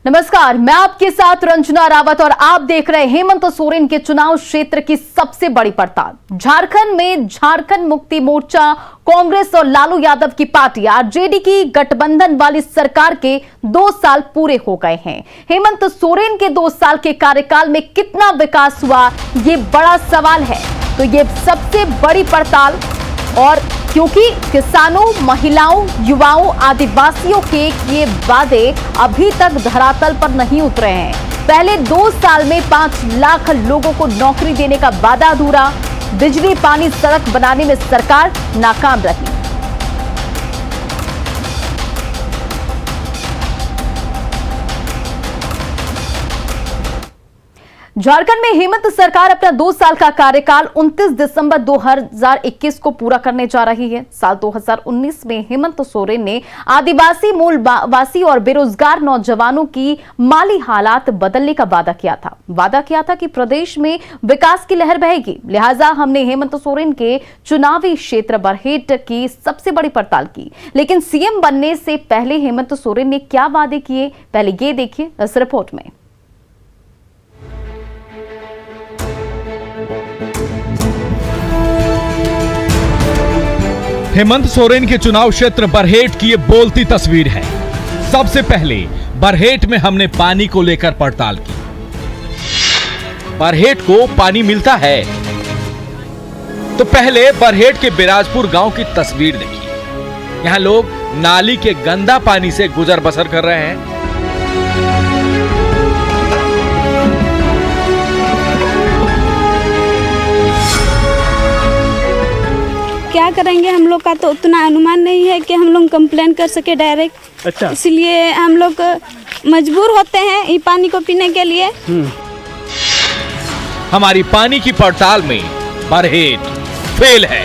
नमस्कार, मैं आपके साथ रंजना रावत और आप देख रहे हैं हेमंत सोरेन के चुनाव क्षेत्र की सबसे बड़ी पड़ताल। झारखंड में झारखंड मुक्ति मोर्चा, कांग्रेस और लालू यादव की पार्टी आरजेडी की गठबंधन वाली सरकार के 2 साल पूरे हो गए हैं। हेमंत सोरेन के 2 साल के कार्यकाल में कितना विकास हुआ, ये बड़ा सवाल है। तो ये सबसे बड़ी पड़ताल, और क्योंकि किसानों, महिलाओं, युवाओं, आदिवासियों के ये वादे अभी तक धरातल पर नहीं उतरे हैं। पहले 2 साल में 5 लाख लोगों को नौकरी देने का वादा अधूरा, बिजली, पानी, सड़क बनाने में सरकार नाकाम रही। झारखंड में हेमंत सरकार अपना 2 साल का कार्यकाल 29 दिसंबर 2021 को पूरा करने जा रही है। साल 2019 में हेमंत सोरेन ने आदिवासी मूलवासी और बेरोजगार नौजवानों की माली हालात बदलने का वादा किया था कि प्रदेश में विकास की लहर बहेगी। लिहाजा हमने हेमंत सोरेन के चुनावी क्षेत्र बरहेट की सबसे बड़ी पड़ताल की। लेकिन सीएम बनने से पहले हेमंत सोरेन ने क्या वादे किए, पहले ये देखिए इस रिपोर्ट में। हेमंत सोरेन के चुनाव क्षेत्र बरहेट की ये बोलती तस्वीर है। सबसे पहले बरहेट में हमने पानी को लेकर पड़ताल की। बरहेट को पानी मिलता है तो पहले बरहेट के बिराजपुर गांव की तस्वीर देखिए। यहां लोग नाली के गंदा पानी से गुजर बसर कर रहे हैं। क्या करेंगे, हम लोग का तो उतना अनुमान नहीं है कि हम लोग कंप्लेन कर सके डायरेक्ट। अच्छा। इसलिए हम लोग मजबूर होते हैं ये पानी को पीने के लिए। हमारी पानी की पड़ताल में बरहेट फेल है।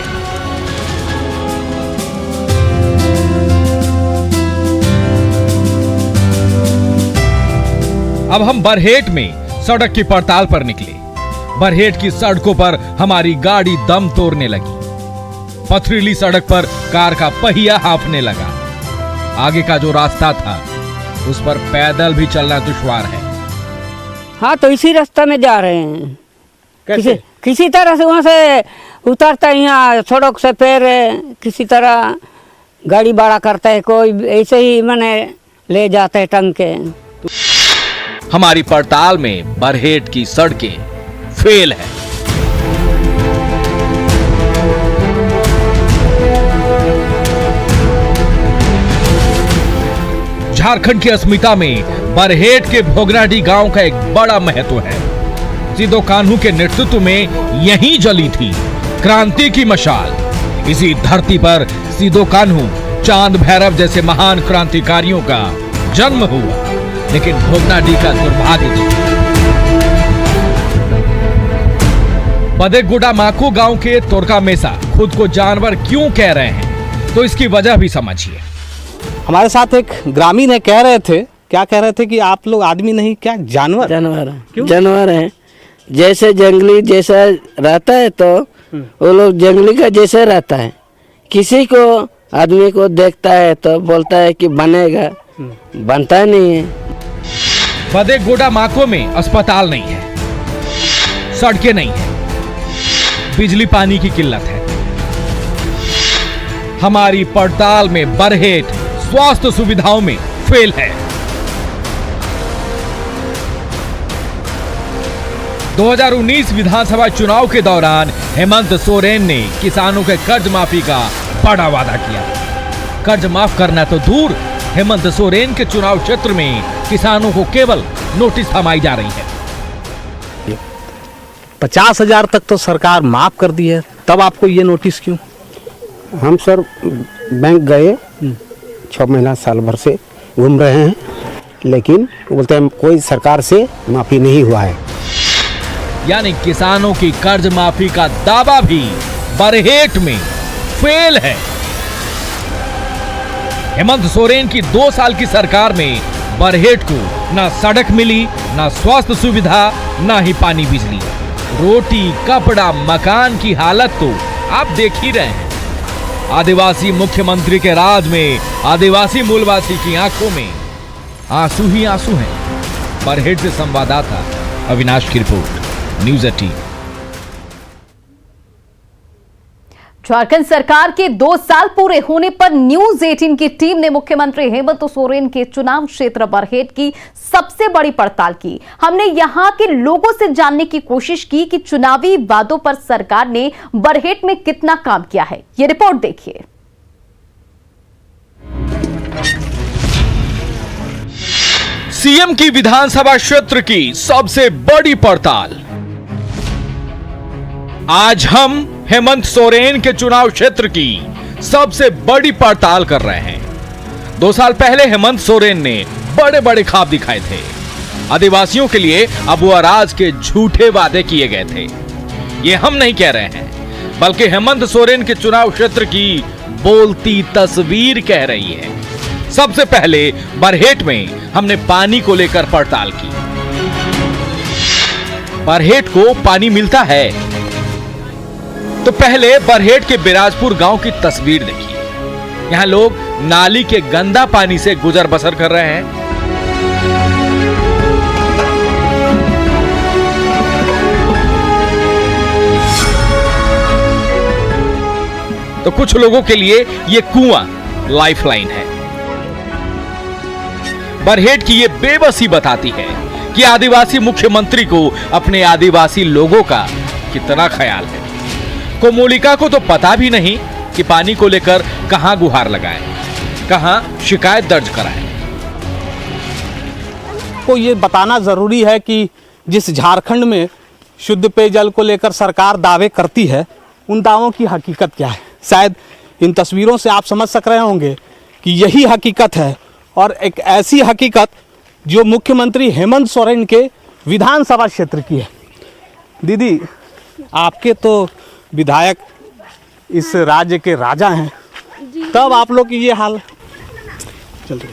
अब हम बरहेट में सड़क की पड़ताल पर निकले। बरहेट की सड़कों पर हमारी गाड़ी दम तोड़ने लगी। पथरीली सड़क पर कार का पहिया हाँफने लगा। आगे का जो रास्ता था उस पर पैदल भी चलना दुश्वार है। हाँ, तो इसी रास्ते में जा रहे हैं। कैसे? किसी तरह से वहाँ से उतरता है यहाँ सड़क से, फिर किसी तरह गाड़ी भाड़ा करता है, कोई ऐसे ही मैंने ले जाते है टंग के। हमारी पड़ताल में बरहेट की सड़कें फेल है। झारखंड की अस्मिता में बरहेट के भोगनाडीह गांव का एक बड़ा महत्व है। सिदो कान्हू के नेतृत्व में यहीं जली थी क्रांति की मशाल। इसी धरती पर सिदो कान्हू, चांद भैरव जैसे महान क्रांतिकारियों का जन्म हुआ। लेकिन भोगनाडीह का दुर्भाग्य बदेगुड़ा माकू गांव के तोरका मेसा खुद को जानवर क्यों कह रहे हैं, तो इसकी वजह भी समझिए। हमारे साथ एक ग्रामीण है, कह रहे थे, क्या कह रहे थे कि आप लोग आदमी नहीं, क्या जानवर? क्यों? जानवर हैं। जैसे जंगली जैसा रहता है तो वो लोग जंगली का जैसे रहता है। किसी को आदमी को देखता है तो बोलता है कि बनेगा, बनता नहीं है। बदेगुड़ा माको में अस्पताल नहीं है, सड़कें नहीं है, बिजली पानी की किल्लत है। हमारी पड़ताल में बरहेट स्वास्थ्य सुविधाओं में फेल है। 2019 विधानसभा चुनाव के दौरान हेमंत सोरेन ने किसानों के कर्ज माफी का बड़ा वादा किया। कर्ज माफ करना तो दूर, हेमंत सोरेन के चुनाव क्षेत्र में किसानों को केवल नोटिस थमाई जा रही है। 50,000 तक तो सरकार माफ कर दी है, तब आपको ये नोटिस क्यों? हम सर बैंक गए, 6 महीना साल भर से घूम रहे हैं, लेकिन बोलते हैं कोई सरकार से माफी नहीं हुआ है। यानी किसानों की कर्ज माफी का दावा भी बरहेट में फेल है। हेमंत सोरेन की 2 साल की सरकार में बरहेट को ना सड़क मिली, ना स्वास्थ्य सुविधा, ना ही पानी, बिजली, रोटी, कपड़ा, मकान की हालत तो आप देख ही रहे हैं। आदिवासी मुख्यमंत्री के राज में आदिवासी मूलवासी की आंखों में आंसू ही आंसू हैं। बरहेट से संवाददाता अविनाश की रिपोर्ट, न्यूज़ 18। झारखंड सरकार के 2 साल पूरे होने पर न्यूज 18 की टीम ने मुख्यमंत्री हेमंत सोरेन के चुनाव क्षेत्र बरहेट की सबसे बड़ी पड़ताल की। हमने यहां के लोगों से जानने की कोशिश की कि चुनावी वादों पर सरकार ने बरहेट में कितना काम किया है। ये रिपोर्ट देखिए। सीएम की विधानसभा क्षेत्र की सबसे बड़ी पड़ताल। आज हम हेमंत सोरेन के चुनाव क्षेत्र की सबसे बड़ी पड़ताल कर रहे हैं। 2 साल पहले हेमंत सोरेन ने बड़े बड़े ख्वाब दिखाए थे। आदिवासियों के लिए अबुआ राज के झूठे वादे किए गए थे। ये हम नहीं कह रहे हैं, बल्कि हेमंत सोरेन के चुनाव क्षेत्र की बोलती तस्वीर कह रही है। सबसे पहले बरहेट में हमने पानी को लेकर पड़ताल की। बरहेट को पानी मिलता है तो पहले बरहेट के बिराजपुर गांव की तस्वीर देखिए। यहां लोग नाली के गंदा पानी से गुजर बसर कर रहे हैं। तो कुछ लोगों के लिए यह कुआं लाइफलाइन है। बरहेट की यह बेबसी बताती है कि आदिवासी मुख्यमंत्री को अपने आदिवासी लोगों का कितना ख्याल है। कोमोलिका को तो पता भी नहीं कि पानी को लेकर कहां गुहार लगाएं, कहां शिकायत दर्ज कराएं। को ये बताना ज़रूरी है कि जिस झारखंड में शुद्ध पेयजल को लेकर सरकार दावे करती है, उन दावों की हकीकत क्या है। शायद इन तस्वीरों से आप समझ सक रहे होंगे कि यही हकीकत है, और एक ऐसी हकीकत जो मुख्यमंत्री हेमंत सोरेन के विधानसभा क्षेत्र की है। दीदी, आपके तो विधायक इस राज्य के राजा हैं, तब आप लोग की ये हाल। चलिए,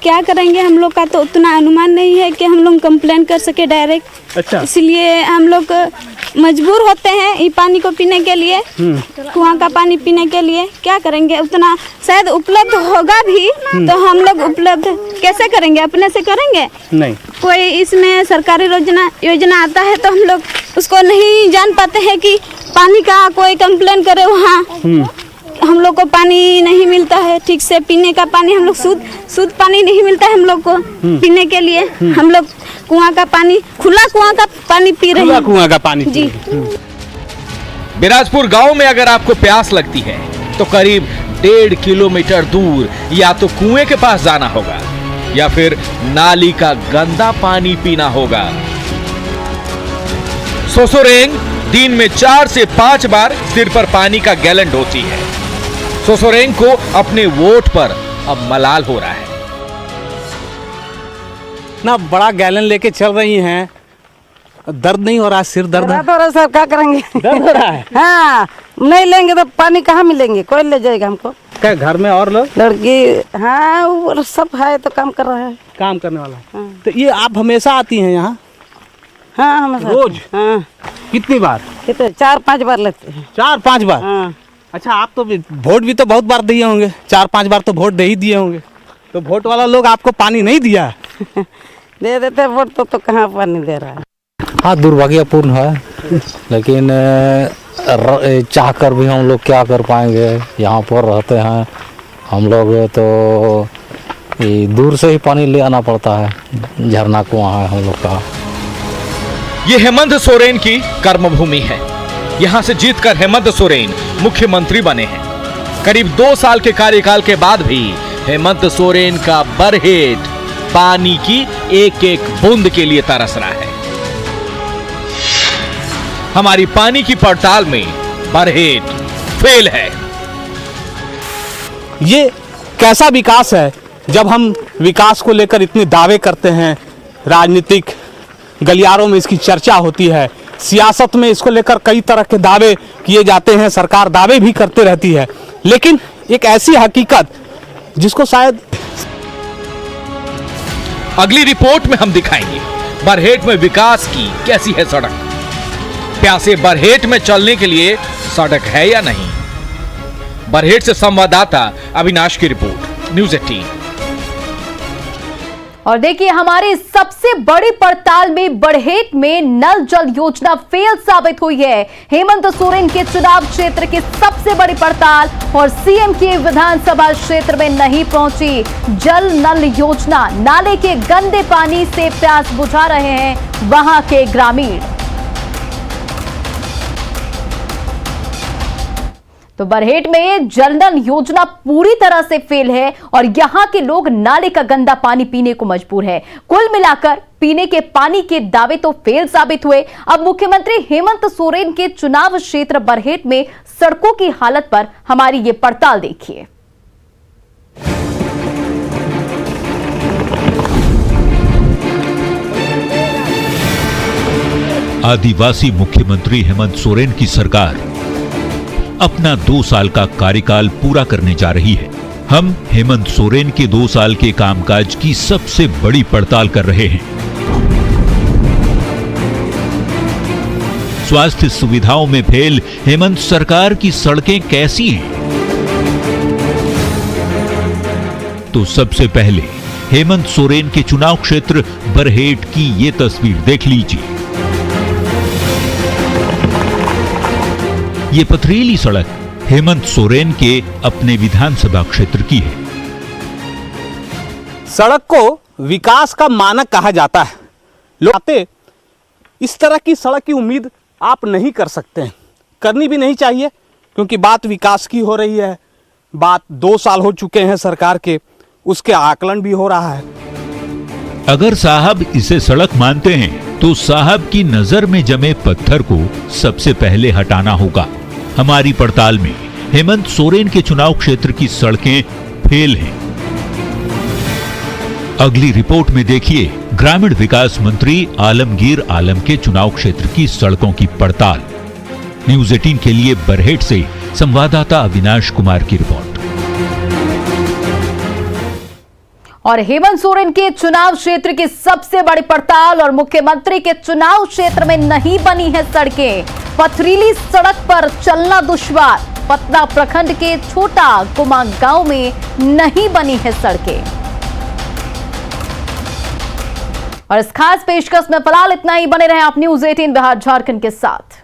क्या करेंगे, हम लोग का तो उतना अनुमान नहीं है कि हम लोग कंप्लेन कर सके डायरेक्ट। अच्छा। इसलिए हम लोग मजबूर होते हैं ये पानी को पीने के लिए, कुआं का पानी पीने के लिए। क्या करेंगे, उतना शायद उपलब्ध होगा भी तो हम लोग उपलब्ध कैसे करेंगे, अपने से करेंगे नहीं। कोई इसमें सरकारी योजना आता है तो हम लोग उसको नहीं जान पाते हैं कि पानी का कोई कंप्लेन करे वहाँ। हम लोग को पानी नहीं मिलता है ठीक से, पीने का पानी हम लोग शुद्ध पानी नहीं मिलता है हम लोग को पीने के लिए। हम लोग कुआं का पानी, खुला कुआं का पानी पी रहे हैं। कुआं का पानी जी। बिराजपुर गांव में अगर आपको प्यास लगती है तो करीब 1.5 किलोमीटर दूर या तो कुएं के पास जाना होगा या फिर नाली का गंदा पानी पीना होगा। सोसोरेंग दिन में 4 से 5 बार सिर पर पानी का गैलन ढोती है। सोसोरेंग को अपने वोट पर अब मलाल हो रहा है। ना बड़ा गैलन लेके चल रही हैं, दर्द नहीं हो रहा, सिर दर्द है? तो सर क्या करेंगे, दर्द हो रहा है। हाँ, नहीं लेंगे तो पानी कहाँ मिलेंगे, कोई ले जाएगा हमको। क्या घर में और लोग? लड़की, हाँ वो सब है तो काम कर रहा है, काम करने वाला। हाँ। तो ये आप हमेशा आती हैं यहाँ? हाँ हमेशा। रोज? हाँ। कितनी बार? कितने, 4-5 बार लेते हैं। 4-5 बार? हाँ। अच्छा, आप तो वोट भी तो बहुत बार दिए होंगे, 4-5 बार तो वोट दे ही दिए होंगे। तो वोट वाला लोग आपको पानी नहीं दिया? दे देते वोट तो कहाँ पानी दे रहा है। हाँ, दुर्भाग्यपूर्ण है, लेकिन चाह कर भी हम लोग क्या कर पाएंगे। यहाँ पर रहते हैं हम लोग, तो दूर से ही पानी ले आना पड़ता है। झरना कुआं है हम लोग का। ये हेमंत सोरेन की कर्मभूमि है। यहां से जीतकर हेमंत सोरेन मुख्यमंत्री बने हैं। करीब 2 साल के कार्यकाल के बाद भी हेमंत सोरेन का बरहेट पानी की एक एक बूंद के लिए तरस रहा है। हमारी पानी की पड़ताल में बरहेट फेल है। ये कैसा विकास है जब हम विकास को लेकर इतने दावे करते हैं, राजनीतिक गलियारों में इसकी चर्चा होती है, सियासत में इसको लेकर कई तरह के दावे किए जाते हैं, सरकार दावे भी करते रहती है, लेकिन एक ऐसी हकीकत जिसको शायद अगली रिपोर्ट में हम दिखाएंगे बरहेट में विकास की कैसी है सड़क। प्यासे बरहेट में चलने के लिए सड़क है या नहीं। बरहेट से संवाददाता अविनाश की रिपोर्ट, न्यूज़ 18। और देखिए हमारी सबसे बड़ी पड़ताल में बरहेट में नल जल योजना फेल साबित हुई है। हेमंत सोरेन के चुनाव क्षेत्र की सबसे बड़ी पड़ताल और सीएम के विधानसभा क्षेत्र में नहीं पहुंची जल नल योजना। नाले के गंदे पानी से प्यास बुझा रहे हैं वहां के ग्रामीण। तो बरहेट में जल नल योजना पूरी तरह से फेल है और यहां के लोग नाले का गंदा पानी पीने को मजबूर है। कुल मिलाकर पीने के पानी के दावे तो फेल साबित हुए। अब मुख्यमंत्री हेमंत सोरेन के चुनाव क्षेत्र बरहेट में सड़कों की हालत पर हमारी ये पड़ताल देखिए। आदिवासी मुख्यमंत्री हेमंत सोरेन की सरकार अपना 2 साल का कार्यकाल पूरा करने जा रही है। हम हेमंत सोरेन के 2 साल के कामकाज की सबसे बड़ी पड़ताल कर रहे हैं। स्वास्थ्य सुविधाओं में फेल हेमंत सरकार की सड़कें कैसी हैं? तो सबसे पहले हेमंत सोरेन के चुनाव क्षेत्र बरहेट की ये तस्वीर देख लीजिए। ये पथरीली सड़क हेमंत सोरेन के अपने विधानसभा क्षेत्र की है। सड़क को विकास का मानक कहा जाता है। लोग आते इस तरह की सड़क की उम्मीद आप नहीं कर सकते हैं, करनी भी नहीं चाहिए, क्योंकि बात विकास की हो रही है। बात 2 साल हो चुके हैं सरकार के, उसके आकलन भी हो रहा है। अगर साहब इसे सड़क मानते हैं तो साहब की नजर में जमे पत्थर को सबसे पहले हटाना होगा। हमारी पड़ताल में हेमंत सोरेन के चुनाव क्षेत्र की सड़कें फेल हैं। अगली रिपोर्ट में देखिए ग्रामीण विकास मंत्री आलमगीर आलम के चुनाव क्षेत्र की सड़कों की पड़ताल। न्यूज़ 18 के लिए बरहेट से संवाददाता अविनाश कुमार की रिपोर्ट। और हेमंत सोरेन के चुनाव क्षेत्र की सबसे बड़ी पड़ताल और मुख्यमंत्री के चुनाव क्षेत्र में नहीं बनी है सड़कें। पथरीली सड़क पर चलना दुश्वार। पतना प्रखंड के छोटा कुमा गांव में नहीं बनी है सड़कें। और इस खास पेशकश में फिलहाल इतना ही। बने रहे आप न्यूज़ 18 बिहार झारखंड के साथ।